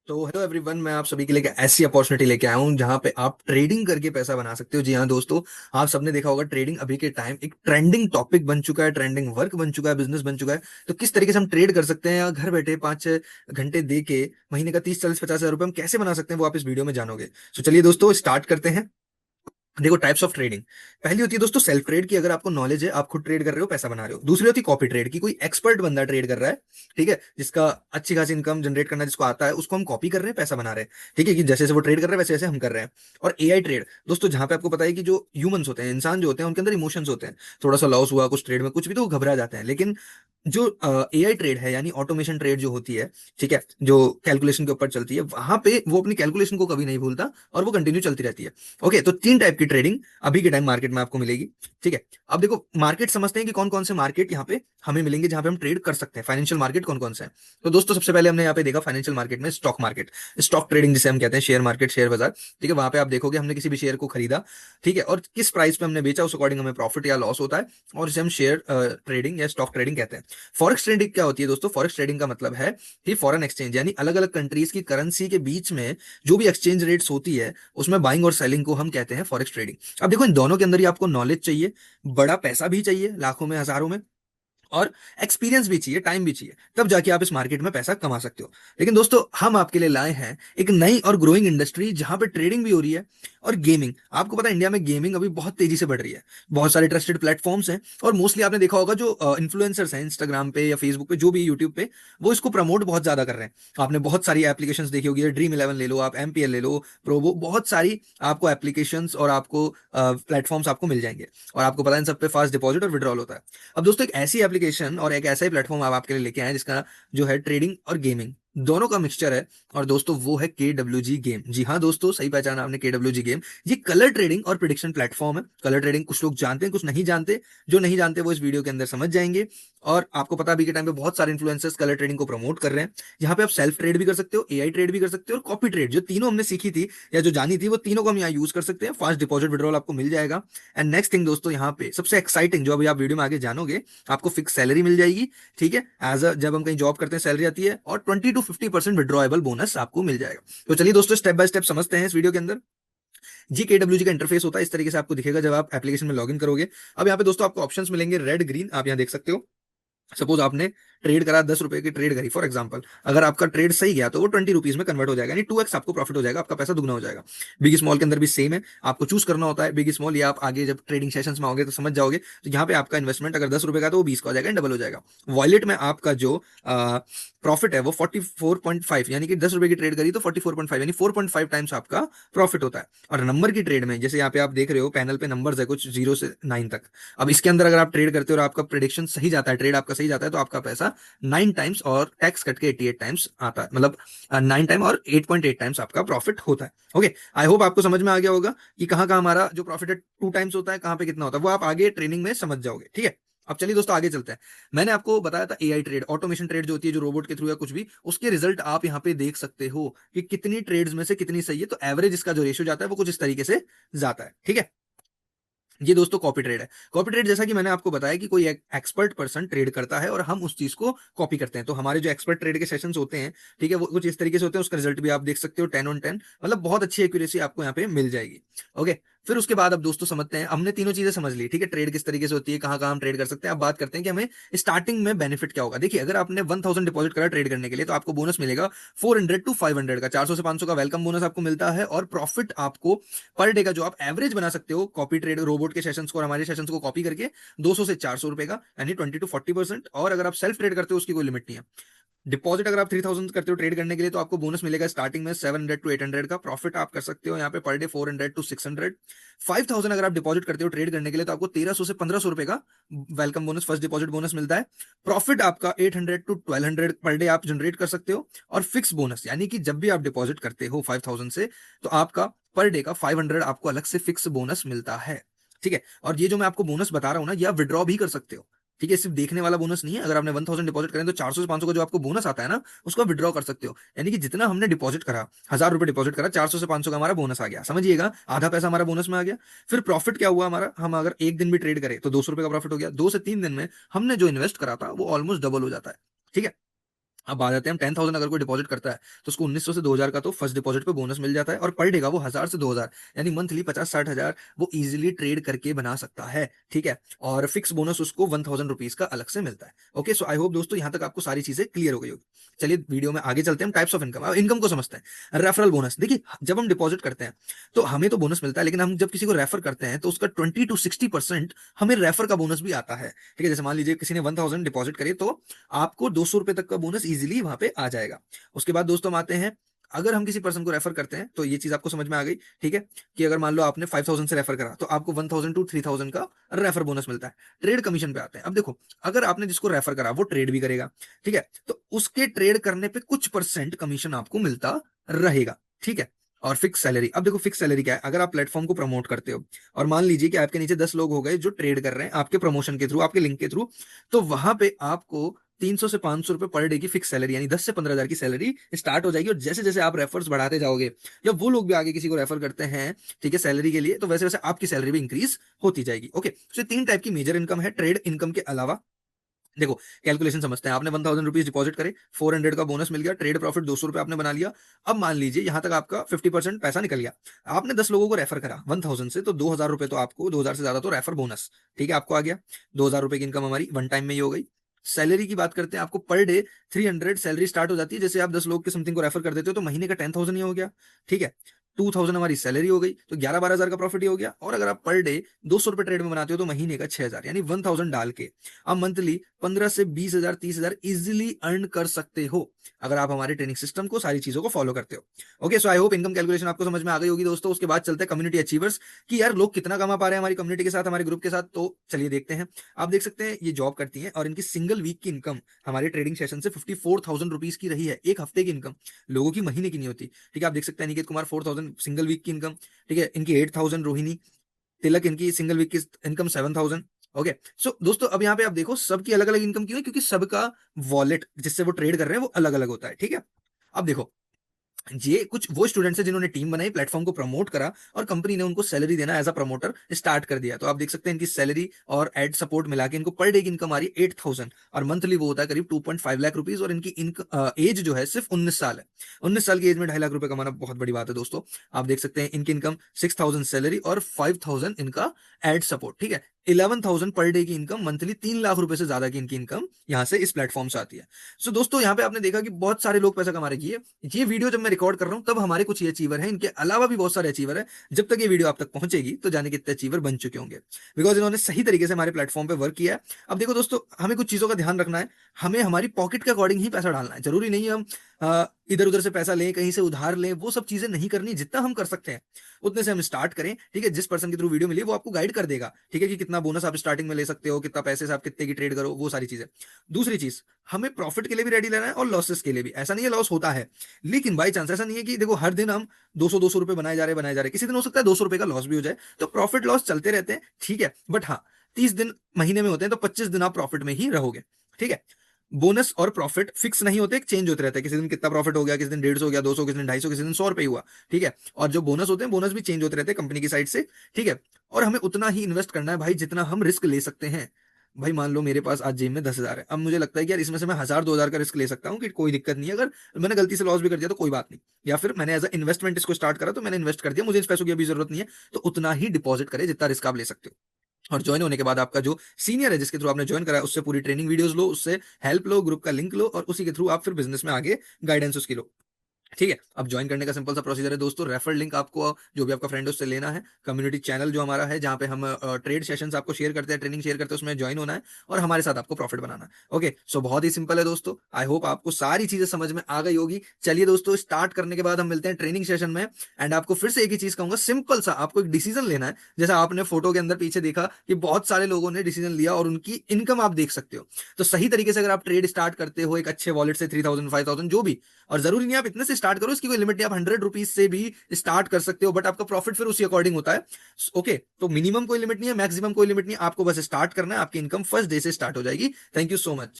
तो hello everyone, मैं आप सभी के लिए एक ऐसी अपॉर्चुनिटी लेके आया हूँ जहां पे आप ट्रेडिंग करके पैसा बना सकते हो। जी हाँ दोस्तों, आप सबने देखा होगा ट्रेडिंग अभी के टाइम एक ट्रेंडिंग टॉपिक बन चुका है, ट्रेंडिंग वर्क बन चुका है, बिजनेस बन चुका है। तो किस तरीके से हम ट्रेड कर सकते हैं या घर बैठे 5-6 घंटे दे के महीने का 30-40-50 हज़ार रुपए हम कैसे बना सकते हैं, वो आप इस वीडियो में जानोगे। तो चलिए दोस्तों स्टार्ट करते हैं। देखो, टाइप्स ऑफ ट्रेडिंग। पहली होती है दोस्तों सेल्फ ट्रेड की, अगर आपको नॉलेज है, आप खुद ट्रेड कर रहे हो, पैसा बना रहे हो। दूसरी होती है कॉपी ट्रेड की, कोई एक्सपर्ट बंदा ट्रेड कर रहा है, ठीक है, जिसका अच्छी खासी इनकम जनरेट करना जिसको आता है, उसको हम कॉपी कर रहे हैं, पैसा बना रहे हैं। ठीक है, कि जैसे जैसे वो ट्रेड कर रहे हैं वैसे वैसे हम कर रहे हैं। और एआई ट्रेड दोस्तों, जहां पे आपको पता है कि जो ह्यूमंस होते हैं, इंसान जो होते हैं, उनके अंदर इमोशंस होते हैं। थोड़ा सा लॉस हुआ कुछ ट्रेड में, कुछ भी, तो वो घबरा जाते हैं। लेकिन जो एआई ट्रेड है यानी ऑटोमेशन ट्रेड जो होती है, ठीक है, जो कैलकुलेशन के ऊपर चलती है, वहां पे वो अपनी कैलकुलेशन को कभी नहीं भूलता और वो कंटिन्यू चलती रहती है। ओके, तो तीन टाइप की ट्रेडिंग अभी के टाइम मार्केट में आपको मिलेगी। ठीक है, अब देखो मार्केट समझते हैं कि कौन कौन से मार्केट यहाँ पे हमें मिलेंगे जहां पे हम ट्रेड कर सकते हैं। फाइनेंशियल मार्केट कौन कौन से हैं? तो दोस्तों सबसे पहले हमने यहाँ पे देखा फाइनेंशियल मार्केट में स्टॉक मार्केट, स्टॉक ट्रेडिंग जिसे हम कहते हैं, शेयर मार्केट, शेयर बाजार। ठीक है, वहां पे आप देखोगे हमने किसी भी शेयर को खरीदा, ठीक है, और किस प्राइस पे हमने बेचा, उस अकॉर्डिंग हमें प्रॉफिट या लॉस होता है, और इसे हम शेयर ट्रेडिंग या स्टॉक ट्रेडिंग कहते हैं। फॉरेक्स ट्रेडिंग क्या होती है दोस्तों? फॉरेक्स ट्रेडिंग का मतलब है कि फॉरेन एक्सचेंज यानी अलग अलग कंट्रीज की करेंसी के बीच में जो भी एक्सचेंज रेट्स होती है, उसमें बाइंग और सेलिंग को हम कहते हैं फॉरेक्स ट्रेडिंग। अब देखो, इन दोनों के अंदर ही आपको नॉलेज चाहिए, बड़ा पैसा भी चाहिए, लाखों में हजारों में, और एक्सपीरियंस भी चाहिए, टाइम भी चाहिए, तब जाके आप इस मार्केट में पैसा कमा सकते हो। लेकिन दोस्तों हम आपके लिए लाए हैं एक नई और ग्रोइंग इंडस्ट्री जहां पे ट्रेडिंग भी हो रही है और गेमिंग। आपको पता है इंडिया में गेमिंग अभी बहुत तेजी से बढ़ रही है। बहुत सारे ट्रस्टेड प्लेटफॉर्म्स हैं, और मोस्टली आपने देखा होगा जो इन्फ्लुएंसर्स हैं इंस्टाग्राम पे या फेसबुक पे, जो भी यूट्यूब पे, वो इसको प्रमोट बहुत ज्यादा कर रहे हैं। आपने बहुत सारी एप्लीकेशंस देखी होगी, ड्रीम इलेवन ले लो, आप एमपीएल ले लो, प्रोबो, बहुत सारी आपको एप्लीकेशंस और आपको प्लेटफॉर्म्स आपको मिल जाएंगे। और आपको पता है इन सब पे फास्ट डिपॉजिट और विड्रॉल होता है। अब दोस्तों एक ऐसी एप्लीकेशन और एक ऐसा ही प्लेटफॉर्म आप आपके लिए लेके आए हैं जिसका जो है ट्रेडिंग और गेमिंग दोनों का मिक्सचर है। और दोस्तों वो है के डब्ल्यू जी गेम। जी हाँ दोस्तों, सही पहचाना आपने, के डब्ल्यू जी गेम। ये कलर ट्रेडिंग और प्रिडिक्शन प्लेटफॉर्म है। कलर ट्रेडिंग कुछ लोग जानते हैं, कुछ नहीं जानते। जो नहीं जानते वो इस वीडियो के अंदर समझ जाएंगे। और आपको पता भी के टाइम पे बहुत सारे इन्फ्लुएंसर्स कलर ट्रेडिंग को प्रमोट कर रहे हैं, यहाँ पे आप सेल्फ ट्रेड भी कर सकते हो, एआई ट्रेड भी कर सकते हो, और कॉपी ट्रेड, जो तीनों हमने सीखी थी या जो जानी थी, वो तीनों को हम यहाँ यूज कर सकते हैं। फास्ट डिपॉजिट विड्रॉल आपको मिल जाएगा। एंड नेक्स्ट थिंग दोस्तों, यहाँ पे सबसे एक्साइटिंग जो अभी आप वीडियो में आगे जानोगे, आपको फिक्स सैलरी मिल जाएगी। ठीक है, एज अ जब हम कहीं जॉब करते हैं सैलरी आती है, और 20 to 50% विड्रॉएबल बोनस आपको मिल जाएगा। तो चलिए दोस्तों स्टेप बाय स्टेप समझते हैं इस वीडियो के अंदर। जी के डब्ल्यू जी का इंटरफेस होता है इस तरीके से, आपको दिखेगा जब आप एप्लीकेशन में लॉगिन करोगे। अब यहाँ पे दोस्तों आपको ऑप्शंस मिलेंगे, रेड ग्रीन, आप यहाँ देख सकते हो। सपोज आपने ट्रेड करा, 10 रुपए की ट्रेड करी फॉर एग्जांपल, अगर आपका ट्रेड सही गया तो वो 20 रुपीज में कन्वर्ट हो जाएगा, यानी 2x आपको प्रॉफिट हो जाएगा, आपका पैसा दुगना हो जाएगा। बिग स्मॉल के अंदर भी सेम है, आपको चूज करना होता है बिग स्मॉल, या आप आगे जब ट्रेडिंग सेशंस में आओगे तो समझ जाओगे। तो यहाँ पे आपका इन्वेस्टमेंट अगर 10 रुपए का तो वो 20 का हो जाएगा, डबल हो जाएगा। वॉलेट में आपका जो प्रॉफिट है वो 44.5, यानी कि 10 रुपए की ट्रेड करी तो 44.5, यानी 4.5 टाइम्स आपका प्रॉफिट होता है। और नंबर की ट्रेड में, जैसे यहाँ पे आप देख रहे हो पैनल पे नंबर्स है कुछ 0 से 9 तक। अब इसके अंदर अगर आप ट्रेड करते हो और आपका प्रिडिक्शन सही जाता है, ट्रेड आपका सही जाता है, तो आपका पैसा 9 टाइम्स और टैक्स कट के 88 टाइम्स आता है, मतलब 9 टाइम और 8.8 टाइम्स आपका प्रॉफिट होता है। ओके, आई होप आपको समझ में आ गया होगा कि कहाँ कहाँ हमारा जो प्रॉफिट है 2 टाइम्स होता है, कहाँ पे कितना होता है, वो आप आगे ट्रेनिंग में समझ जाओगे। ठीक है, अब चलिए दोस्तों आगे चलते हैं। मैंने आपको बताया था एआई ट्रेड, ऑटोमेशन ट्रेड जो होती है, जो रोबोट के थ्रू या कुछ भी, उसके रिजल्ट आप यहाँ पे देख सकते हो कि कितनी ट्रेड्स में से कितनी सही है। तो एवरेज इसका जो रेशियो जाता है वो कुछ इस तरीके से जाता है। ठीक है, ये दोस्तों कॉपी ट्रेड है। कॉपी ट्रेड जैसा कि मैंने आपको बताया कि कोई एक एक्सपर्ट पर्सन ट्रेड करता है और हम उस चीज को कॉपी करते हैं। तो हमारे जो एक्सपर्ट ट्रेड के सेशंस होते हैं, ठीक है, वो कुछ इस तरीके से होते हैं। उसका रिजल्ट भी आप देख सकते हो 10 on 10, मतलब बहुत अच्छी एक्यूरेसी आपको यहाँ पे मिल जाएगी। ओके, फिर उसके बाद अब दोस्तों समझते हैं, हमने तीनों चीजें समझ ली, ठीक है, ट्रेड किस तरीके से होती है, कहाँ कहाँ हम ट्रेड कर सकते हैं। अब बात करते हैं कि हमें स्टार्टिंग में बेनिफिट क्या होगा। देखिए, अगर आपने 1000 डिपॉजिट करा ट्रेड करने के लिए, तो आपको बोनस मिलेगा 400 to 500 का, 400 से 500 का वेलकम बोनस आपको मिलता है। और प्रॉफिट आपको पर डे का जो आप एवरेज बना सकते हो कॉपी ट्रेड रोबोट के सेशंस को और हमारे सेशंस को कॉपी करके, 200 से 400 रुपए का, यानी 20 to 40%। और अगर आप सेल्फ ट्रेड करते हो उसकी कोई लिमिट नहीं है। डिपॉजिट अगर आप 3000 करते हो ट्रेड करने के लिए, तो आपको बोनस मिलेगा स्टार्टिंग में 700 to 800 का। प्रॉफिट आप कर सकते हो यहाँ पे पर डे 400 to 600। 5000 अगर आप डिपॉजिट करते हो ट्रेड करने के लिए, तो आपको 1300 से 1500 रुपए का welcome bonus, first deposit bonus मिलता है। प्रॉफिट आपका 800 to 1200 पर डे आप जनरेट कर सकते हो। और फिक्स बोनस, यानी कि जब भी आप डिपॉजिट करते हो 5000 से, तो आपका पर डे का 500 आपको अलग से फिक्स बोनस मिलता है। ठीक है, और ये जो मैं आपको बोनस बता रहा हूं ना, ये आप विड्रॉ भी कर सकते हो। ठीक है, सिर्फ देखने वाला बोनस नहीं है। अगर आपने 1000 डिपॉजिट करें तो 400 से 500 का जो आपको बोनस आता है ना, उसको विड्रॉ कर सकते हो। यानी कि जितना हमने डिपॉजिट करा, 1000 रुपए डिपॉजिट करा, 400 से 500 का हमारा बोनस आ गया, समझिएगा, आधा पैसा हमारा बोनस में आ गया। फिर प्रॉफिट क्या हुआ हमारा, हम अगर एक दिन भी ट्रेड करें तो 200 रुपए का प्रॉफिट हो गया। 2 से 3 दिन में हमने जो इन्वेस्ट करा था वो ऑलमोस्ट डबल हो जाता है। ठीक है, अब आ जाते हैं हम 10,000 अगर कोई डिपॉजिट करता है तो उसको 1900 से 2000 का तो फर्स्ट डिपॉजिट पे बोनस मिल जाता है, और पर डे का वो 1000 से 2000 यानी मंथली 50-60 हजार वो इजीली ट्रेड करके बना सकता है। ठीक है, और फिक्स बोनस उसको 1000 रुपीज का अलग से मिलता है। ओके, सो आई होप दोस्तों यहाँ तक आपको सारी चीजें क्लियर हो गई होगी। चलिए वीडियो में आगे चलते हैं, हम टाइप्स ऑफ इनकम, अब इनकम को समझते हैं। रेफरल बोनस, देखिए जब हम डिपॉजिट करते हैं तो हमें तो बोनस मिलता है, लेकिन हम जब किसी को रेफर करते हैं तो उसका 20 to 60% हमें रेफर का बोनस भी आता है। ठीक है, जैसे मान लीजिए किसी ने 1000 डिपॉजिट करे तो आपको 200 रुपए तक का बोनस इजीली वहां पे आ जाएगा। उसके बाद दोस्तों हम आते हैं, अगर हम किसी पर्सन को रेफर करते हैं तो ये चीज आपको समझ में आ गई। ठीक है, कि अगर मान लो आपने 5000 से रेफर करा तो आपको 1000 to 3000 का रेफर बोनस मिलता है। ट्रेड कमीशन पे आते हैं। अब देखो, अगर आपने जिसको रेफर करा वो ट्रेड भी करेगा, ठीक है, तो उसके ट्रेड करने पे कुछ परसेंट कमीशन आपको मिलता रहेगा। ठीक है, और फिक्स सैलरी, अब देखो फिक्स सैलरी क्या है, अगर आप प्लेटफॉर्म को प्रमोट करते हो और मान लीजिए कि आपके नीचे 10 लोग हो गए जो ट्रेड कर रहे हैं आपके प्रमोशन के थ्रू, आपके लिंक के थ्रू, तो वहां पे आपको 300 से 500 रुपए पर डे की फिक्स सैलरी यानी 10 से 15 हजार की सैलरी स्टार्ट हो जाएगी। और जैसे जैसे आप रेफर्स बढ़ाते जाओगे या वो लोग भी आगे किसी को रेफर करते हैं, ठीक है, सैलरी के लिए, तो वैसे वैसे आपकी सैलरी भी इंक्रीज होती जाएगी। ओके, तो 3 टाइप की मेजर इनकम है ट्रेड इनकम के अलावा। देखो कैलकुलेशन समझते हैं, आपने 1000 रुपीज डिपॉजिट करे, 400 का बोनस मिल गया, ट्रेड प्रॉफिट 200 रुपए आपने बना लिया। अब मान लीजिए यहां तक आपका 50% पैसा निकल गया। आपने 10 लोगों को रेफर करा 1000 से, तो 2000 रुपए तो आपको, 2000 से ज्यादा तो रेफर बोनस, ठीक है, आपको आ गया। 2000 रुपए की इनकम हमारी वन टाइम में ही हो गई। सैलरी की बात करते हैं, आपको पर डे 300 सैलरी स्टार्ट हो जाती है। जैसे आप 10 लोग के समथिंग को रेफर कर देते हो तो महीने का 10,000 ही हो गया। ठीक है, 2000 हमारी सैलरी हो गई तो 11-12 हजार का प्रॉफिट ही हो गया। और अगर आप पर डे 200 रुपए ट्रेड में बनाते हो तो महीने का 6000 यानी 1000 डाल के आप मंथली 15 से 20 हजार 30 हजार इजिली अर्न कर सकते हो, अगर आप हमारे ट्रेनिंग सिस्टम को, सारी चीजों को फॉलो करते हो। Okay, so I hope income calculation आपको समझ में आ गई होगी दोस्तों। उसके बाद चलते हैं कम्युनिटी अचीवर्स, कि यार लोग कितना कमा पा रहे हैं हमारी कम्युनिटी के साथ, हमारे ग्रुप के साथ। तो चलिए देखते हैं। आप देख सकते हैं ये जॉब करती हैं और इनकी सिंगल वीक की इनकम हमारे ट्रेडिंग सेशन से 54,000 रुपीज की रही है। एक हफ्ते की इनकम, लोगों की महीने की नहीं होती। ठीक है, आप देख सकते हैं निकेत कुमार 4000 सिंगल वीक की इनकम। ठीक है, इनकी 8000, रोहिणी तिलक इनकी सिंगल वीक की इनकम 7000। ओके, सो दोस्तों अब यहाँ पे आप देखो सबकी अलग अलग इनकम क्यों है, क्योंकि सबका वॉलेट जिससे वो ट्रेड कर रहे हैं वो अलग अलग होता है। ठीक है, अब देखो ये कुछ वो स्टूडेंट्स हैं जिन्होंने टीम बनाई, प्लेटफॉर्म को प्रमोट करा और कंपनी ने उनको सैलरी देना एज अ प्रमोटर स्टार्ट कर दिया। तो आप देख सकते हैं इनकी सैलरी और एड सपोर्ट मिला के इनको पर डे की इनकम आ रही है 8000, और मंथली वो होता है करीब 2.5 लाख रुपीज। और इनकी एज जो है सिर्फ 19 साल है। 19 साल की एज में 2.5 लाख रुपए कमाना बहुत बड़ी बात है दोस्तों। आप देख सकते हैं इनकी इनकम 6000 सैलरी और 5000 इनका एड सपोर्ट। ठीक है, 11,000 पर डे की इनकम, मंथली 3 लाख रुपए से ज्यादा की इनकी इनकम यहाँ से इस प्लेटफॉर्म से आती है। सो दोस्तों यहाँ पे आपने देखा कि बहुत सारे लोग पैसा कमा रहे हैं। ये वीडियो जब मैं रिकॉर्ड कर रहा हूं तब हमारे कुछ ये अचीवर हैं, इनके अलावा भी बहुत सारे अचीवर हैं। जब तक ये वीडियो आप तक पहुंचेगी तो जाने कितने अचीवर बन चुके होंगे, बिकॉज इन्होंने सही तरीके से हमारे प्लेटफॉर्म पे वर्क किया है। अब देखो दोस्तों, हमें कुछ चीजों का ध्यान रखना है। हमें हमारी पॉकेट के अकॉर्डिंग ही पैसा डालना है। जरूरी नहीं है हम इधर उधर से पैसा लें, कहीं से उधार लें, वो सब चीजें नहीं करनी। जितना हम कर सकते हैं उतने से हम स्टार्ट करें। ठीक है, जिस पर्सन के थ्रू वीडियो मिली वो आपको गाइड कर देगा। ठीक है, कि कितना बोनस आप स्टार्टिंग में ले सकते हो, कितना पैसे से आप कितने की ट्रेड करो, वो सारी चीजें। दूसरी चीज, हमें प्रॉफिट के लिए भी रेडी लेना है और लॉसेस के लिए भी। ऐसा नहीं है लॉस होता है, लेकिन बाई चांस ऐसा नहीं है कि देखो हर दिन हम 200-200 रुपए बनाए जा रहे, किसी दिन हो सकता है 200 रुपए का लॉस भी हो जाए। तो प्रॉफिट लॉस चलते रहते हैं। ठीक है, बट हाँ 30 दिन महीने में होते हैं तो 25 दिन आप प्रॉफिट में ही रहोगे। ठीक है, बोनस और प्रॉफिट फिक्स नहीं होते, चेंज होते रहते हैं। किसी दिन कितना प्रॉफिट हो गया, किसी दिन 150 हो गया, 200, किसी दिन 250, किसी दिन 100 रुपए हुआ। ठीक है, और जो बोनस होते हैं बोनस भी चेंज होते रहते हैं कंपनी की साइड से। ठीक है, और हमें उतना ही इन्वेस्ट करना है भाई जितना हम रिस्क ले सकते हैं। भाई मान लो मेरे पास आज जेब में 10,000 है, अब मुझे लगता है कि यार इसमें से मैं 1000-2000 का रिस्क ले सकता हूँ कि कोई दिक्कत नहीं है। अगर मैंने गलती से लॉस भी कर दिया तो कोई बात नहीं, या फिर मैंने एज अ इन्वेस्टमेंट इसको स्टार्ट करा तो मैंने इन्वेस्ट कर दिया, मुझे इस पैसों की अभी जरूरत नहीं है। तो उतना ही डिपॉजिट करें जितना रिस्क आप ले सकते हो। और ज्वाइन होने के बाद आपका जो सीनियर है जिसके थ्रू आपने ज्वाइन करा है उससे पूरी ट्रेनिंग वीडियोस लो, उससे हेल्प लो, ग्रुप का लिंक लो, और उसी के थ्रू आप फिर बिजनेस में आगे गाइडेंस उसकी लो। ठीक है, अब ज्वाइन करने का सिंपल सा प्रोसीजर है दोस्तों। रेफर लिंक आपको जो भी आपका फ्रेंड है उससे लेना है। कम्युनिटी चैनल जो हमारा है जहां पे हम ट्रेड सेशंस आपको शेयर करते हैं, ट्रेनिंग शेयर करते हैं, उसमें ज्वाइन होना है और हमारे साथ आपको प्रॉफिट बनाना है। ओके, सो बहुत ही सिंपल है दोस्तों। आई होप आपको सारी चीजें समझ में आ गई होगी। चलिए दोस्तों, स्टार्ट करने के बाद हम मिलते हैं ट्रेनिंग सेशन में। एंड आपको फिर से एक ही चीज कहूंगा, सिंपल सा आपको एक डिसीजन लेना है। जैसा आपने फोटो के अंदर पीछे देखा कि बहुत सारे लोगों ने डिसीजन लिया और उनकी इनकम आप देख सकते हो। तो सही तरीके से अगर आप ट्रेड स्टार्ट करते हो एक अच्छे वॉलेट से, 3000 5000 जो भी, और जरूरी नहीं आप इतने से स्टार्ट करो, इसकी कोई लिमिट नहीं, आप 100 रुपीज से भी स्टार्ट कर सकते हो, बट आपका प्रॉफिट फिर उसी अकॉर्डिंग होता है। ओके, तो मिनिमम कोई लिमिट नहीं है, मैक्सिमम कोई लिमिट नहीं है, आपको बस स्टार्ट करना है। आपकी इनकम फर्स्ट डे से स्टार्ट हो जाएगी। Thank you so much.